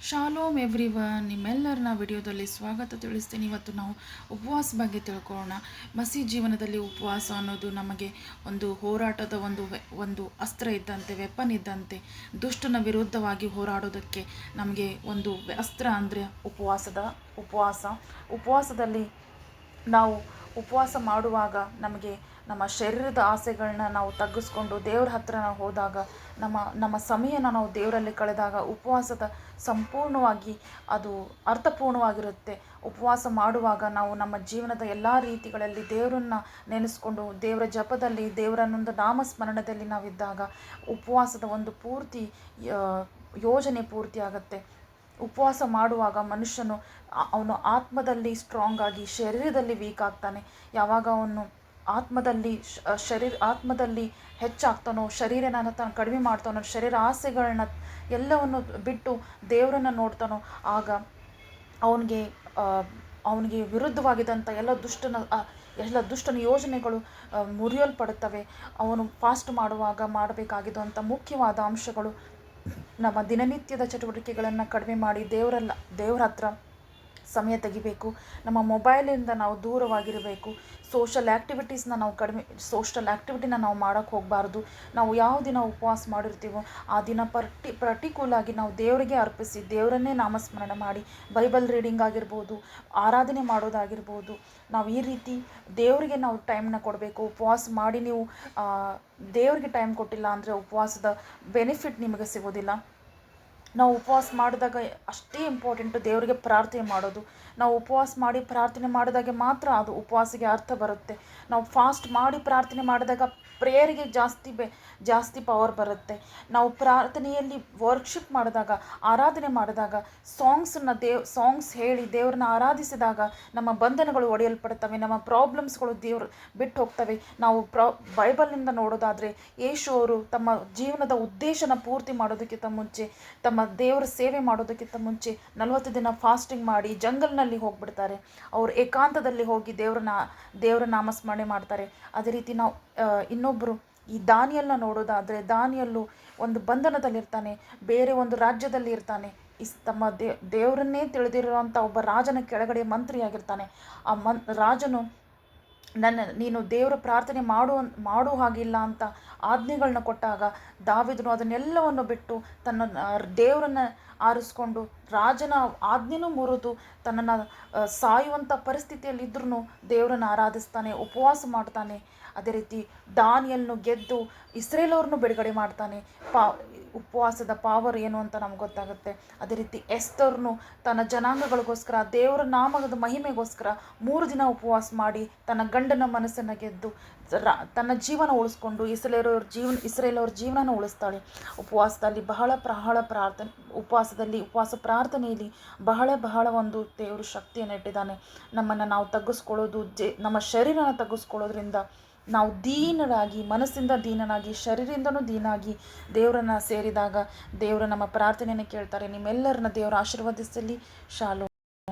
Shalom everyone, ನಿಮ್ಮೆಲ್ಲರನ್ನ ವಿಡಿಯೋದಲ್ಲಿ ಸ್ವಾಗತ ತಿಳಿಸ್ತೀನಿ. ಇವತ್ತು ನಾವು ಉಪವಾಸ ಬಗ್ಗೆ ತಿಳ್ಕೊಳ್ಳೋಣ. ಮಸೀದ್ ಜೀವನದಲ್ಲಿ ಉಪವಾಸ ಅನ್ನೋದು ನಮಗೆ ಒಂದು ಹೋರಾಟದ ಒಂದು ಅಸ್ತ್ರ ಇದ್ದಂತೆ, ವೆಪನ್ ಇದ್ದಂತೆ. ದುಷ್ಟನ ವಿರುದ್ಧವಾಗಿ ಹೋರಾಡೋದಕ್ಕೆ ನಮಗೆ ಒಂದು ಅಸ್ತ್ರ ಅಂದರೆ ಉಪವಾಸದಲ್ಲಿ ನಾವು ಉಪವಾಸ ಮಾಡುವಾಗ ನಮಗೆ ನಮ್ಮ ಶರೀರದ ಆಸೆಗಳನ್ನ ನಾವು ತಗ್ಗಿಸ್ಕೊಂಡು ದೇವ್ರ ಹತ್ರ ನಾವು ಹೋದಾಗ, ನಮ್ಮ ಸಮಯನ ನಾವು ದೇವರಲ್ಲಿ ಕಳೆದಾಗ ಉಪವಾಸದ ಸಂಪೂರ್ಣವಾಗಿ ಅದು ಅರ್ಥಪೂರ್ಣವಾಗಿರುತ್ತೆ. ಉಪವಾಸ ಮಾಡುವಾಗ ನಾವು ನಮ್ಮ ಜೀವನದ ಎಲ್ಲ ರೀತಿಗಳಲ್ಲಿ ದೇವರನ್ನು ನೆನೆಸ್ಕೊಂಡು ದೇವರ ಜಪದಲ್ಲಿ, ದೇವರನ್ನೊಂದು ನಾಮಸ್ಮರಣದಲ್ಲಿ ನಾವಿದ್ದಾಗ ಉಪವಾಸದ ಒಂದು ಪೂರ್ತಿ ಯೋಜನೆ ಪೂರ್ತಿ ಆಗುತ್ತೆ. ಉಪವಾಸ ಮಾಡುವಾಗ ಮನುಷ್ಯನು ಅವನು ಆತ್ಮದಲ್ಲಿ ಸ್ಟ್ರಾಂಗ್ ಆಗಿ ಶರೀರದಲ್ಲಿ ವೀಕ್ ಆಗ್ತಾನೆ. ಯಾವಾಗ ಅವನು ಆತ್ಮದಲ್ಲಿ ಹೆಚ್ಚಾಗ್ತಾನೋ, ಶರೀರನ ತಾನು ಕಡಿಮೆ ಮಾಡ್ತಾನೋ, ಶರೀರ ಆಸೆಗಳನ್ನ ಎಲ್ಲವನ್ನು ಬಿಟ್ಟು ದೇವರನ್ನು ನೋಡ್ತಾನೋ, ಆಗ ಅವನಿಗೆ ವಿರುದ್ಧವಾಗಿದ್ದಂಥ ಎಲ್ಲ ದುಷ್ಟನ ಯೋಜನೆಗಳು ಮುರಿಯಲ್ಪಡುತ್ತವೆ. ಅವನು ಫಾಸ್ಟ್ ಮಾಡುವಾಗ ಮಾಡಬೇಕಾಗಿದ್ದಂಥ ಮುಖ್ಯವಾದ ಅಂಶಗಳು ನಮ್ಮ ದಿನನಿತ್ಯದ ಚಟುವಟಿಕೆಗಳನ್ನು ಕಡಿಮೆ ಮಾಡಿ ದೇವರ ಹತ್ರ ಸಮಯ ತೆಗಿಬೇಕು. ನಮ್ಮ ಮೊಬೈಲಿಂದ ನಾವು ದೂರವಾಗಿರಬೇಕು. ಸೋಷಲ್ ಆ್ಯಕ್ಟಿವಿಟೀನ ನಾವು ಮಾಡೋಕ್ಕೆ ಹೋಗಬಾರ್ದು. ನಾವು ಯಾವ ದಿನ ಉಪವಾಸ ಮಾಡಿರ್ತೀವೋ ಆ ದಿನ ಪರ್ಟಿಕ್ಯುಲಾಗಿ ನಾವು ದೇವರಿಗೆ ಅರ್ಪಿಸಿ ದೇವರನ್ನೇ ನಾಮಸ್ಮರಣೆ ಮಾಡಿ ಬೈಬಲ್ ರೀಡಿಂಗ್ ಆಗಿರ್ಬೋದು, ಆರಾಧನೆ ಮಾಡೋದಾಗಿರ್ಬೋದು, ನಾವು ಈ ರೀತಿ ದೇವರಿಗೆ ನಾವು ಟೈಮ್ನ ಕೊಡಬೇಕು. ಉಪವಾಸ ಮಾಡಿ ನೀವು ದೇವರಿಗೆ ಟೈಮ್ ಕೊಟ್ಟಿಲ್ಲ ಅಂದರೆ ಉಪವಾಸದ ಬೆನಿಫಿಟ್ ನಿಮಗೆ ಸಿಗೋದಿಲ್ಲ. ನಾವು ಉಪವಾಸ ಮಾಡಿದಾಗ ಅಷ್ಟೇ ಇಂಪಾರ್ಟೆಂಟು ದೇವರಿಗೆ ಪ್ರಾರ್ಥನೆ ಮಾಡೋದು. ನಾವು ಉಪವಾಸ ಮಾಡಿ ಪ್ರಾರ್ಥನೆ ಮಾಡಿದಾಗೆ ಮಾತ್ರ ಅದು ಉಪವಾಸಕ್ಕೆ ಅರ್ಥ ಬರುತ್ತೆ. ನಾವು ಫಾಸ್ಟ್ ಮಾಡಿ ಪ್ರಾರ್ಥನೆ ಮಾಡಿದಾಗ ಪ್ರೇಯರಿಗೆ ಜಾಸ್ತಿ ಪವರ್ ಬರುತ್ತೆ. ನಾವು ಪ್ರಾರ್ಥನೆಯಲ್ಲಿ ವರ್ಕ್ಶಿಪ್ ಮಾಡಿದಾಗ, ಆರಾಧನೆ ಮಾಡಿದಾಗ, ಸಾಂಗ್ಸ್ ಹೇಳಿ ದೇವ್ರನ್ನ ಆರಾಧಿಸಿದಾಗ ನಮ್ಮ ಬಂಧನಗಳು ಒಡೆಯಲ್ಪಡ್ತವೆ, ನಮ್ಮ ಪ್ರಾಬ್ಲಮ್ಸ್ಗಳು ದೇವ್ರು ಬಿಟ್ಟು ಹೋಗ್ತವೆ. ನಾವು ಬೈಬಲ್ನಿಂದ ನೋಡೋದಾದರೆ ಯೇಸು ಅವರು ತಮ್ಮ ಜೀವನದ ಉದ್ದೇಶನ ಪೂರ್ತಿ ಮಾಡೋದಕ್ಕಿಂತ ಮುಂಚೆ, ತಮ್ಮ ದೇವರ ಸೇವೆ ಮಾಡೋದಕ್ಕಿಂತ ಮುಂಚೆ 40 ದಿನ ಫಾಸ್ಟಿಂಗ್ ಮಾಡಿ ಜಂಗಲ್ನಲ್ಲಿ ಹೋಗ್ಬಿಡ್ತಾರೆ. ಅವರು ಏಕಾಂತದಲ್ಲಿ ಹೋಗಿ ದೇವರ ನಾಮಸ್ಮರಣೆ ಮಾಡ್ತಾರೆ. ಅದೇ ರೀತಿ ನಾವು ಇನ್ನೊಬ್ಬರು ಈ ದಾನಿಯಲ್ನ ನೋಡೋದಾದರೆ, ದಾನಿಯಲ್ಲು ಒಂದು ಬಂಧನದಲ್ಲಿರ್ತಾನೆ, ಬೇರೆ ಒಂದು ರಾಜ್ಯದಲ್ಲಿ ಇರ್ತಾನೆ. ತಮ್ಮ ದೇವರನ್ನೇ ತಿಳಿದಿರುವಂಥ ಒಬ್ಬ ರಾಜನ ಕೆಳಗಡೆ ಮಂತ್ರಿಯಾಗಿರ್ತಾನೆ. ಆ ರಾಜನು ನೀನು ದೇವರ ಪ್ರಾರ್ಥನೆ ಮಾಡೋ ಹಾಗಿಲ್ಲ ಅಂತ ಆಜ್ಞೆಗಳನ್ನ ಕೊಟ್ಟಾಗ ದಾವೀದನು ಅದನ್ನೆಲ್ಲವನ್ನು ಬಿಟ್ಟು ತನ್ನ ದೇವರನ್ನು ಆರಿಸ್ಕೊಂಡು ರಾಜನ ಆಜ್ಞೆನೂ ಮುರಿದು ತನ್ನನ್ನು ಸಾಯುವಂಥ ಪರಿಸ್ಥಿತಿಯಲ್ಲಿದ್ದರೂ ದೇವರನ್ನು ಆರಾಧಿಸ್ತಾನೆ, ಉಪವಾಸ ಮಾಡ್ತಾನೆ. ಅದೇ ರೀತಿ ದಾನಿಯಲ್ನು ಗೆದ್ದು ಇಸ್ರೇಲವ್ರನ್ನೂ ಬಿಡುಗಡೆ ಮಾಡ್ತಾನೆ. ಉಪವಾಸದ ಪಾವರ್ ಏನು ಅಂತ ನಮ್ಗೆ ಗೊತ್ತಾಗುತ್ತೆ. ಅದೇ ರೀತಿ ಎಸ್ತರ್ನು ತನ್ನ ಜನಾಂಗಗಳಿಗೋಸ್ಕರ, ದೇವರ ನಾಮದ ಮಹಿಮೆಗೋಸ್ಕರ 3 ದಿನ ಉಪವಾಸ ಮಾಡಿ ತನ್ನ ಗಂಡನ ಮನಸ್ಸನ್ನು ಗೆದ್ದು ತನ್ನ ಜೀವನ ಉಳಿಸ್ಕೊಂಡು ಇಸ್ರೇಲವ್ರ ಜೀವನನ ಉಳಿಸ್ತಾಳೆ. ಉಪವಾಸದಲ್ಲಿ ಉಪವಾಸ ಪ್ರಾರ್ಥನೆಯಲ್ಲಿ ಬಹಳ ಒಂದು ದೇವರು ಶಕ್ತಿಯನ್ನು ಇಟ್ಟಿದ್ದಾನೆ. ನಮ್ಮನ್ನು ನಾವು ತಗ್ಗಿಸ್ಕೊಳ್ಳೋದು, ನಮ್ಮ ಶರೀರನ ತಗ್ಗಿಸ್ಕೊಳ್ಳೋದ್ರಿಂದ ನಾವು ದೀನರಾಗಿ, ಮನಸ್ಸಿಂದ ದೀನನಾಗಿ, ಶರೀರದಿಂದನೂ ದೀನಾಗಿ ದೇವರನ್ನು ಸೇರಿದಾಗ ದೇವರು ನಮ್ಮ ಪ್ರಾರ್ಥನೆಯನ್ನು ಕೇಳ್ತಾರೆ. ನಿಮ್ಮೆಲ್ಲರನ್ನ ದೇವರ ಆಶೀರ್ವದಿಸಲಿ. ಶಾಲೋಮ್.